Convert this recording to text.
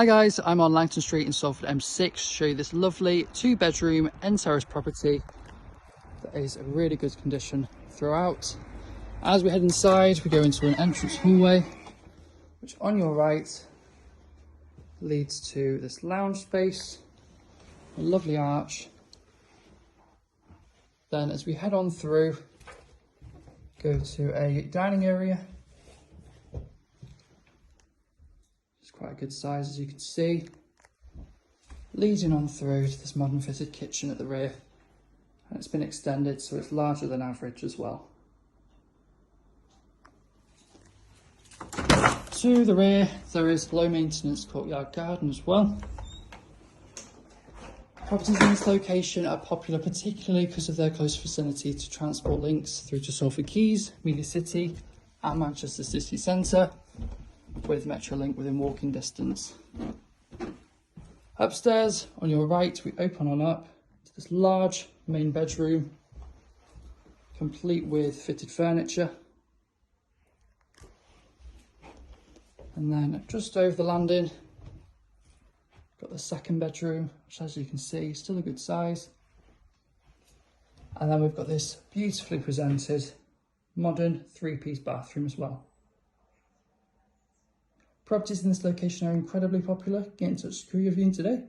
Hi guys, I'm on Langton Street in Salford M6 to show you this lovely 2-bedroom end terrace property that is in really good condition throughout. As we head inside, we go into an entrance hallway, which on your right leads to this lounge space, a lovely arch. Then as we head on through, go to a dining area. Quite a good size, as you can see, leading on through to this modern fitted kitchen at the rear, and it's been extended so it's larger than average as well. To the rear there is low maintenance courtyard garden as well. Properties in this location are popular particularly because of their close vicinity to transport links through to Salford Quays, Media City and Manchester City Centre, with Metrolink within walking distance. Upstairs on your right we open on up to this large main bedroom, complete with fitted furniture, and then just over the landing got the second bedroom, which as you can see still a good size, and then we've got this beautifully presented modern 3-piece bathroom as well. Properties in this location are incredibly popular. Get in touch to secure your viewing today.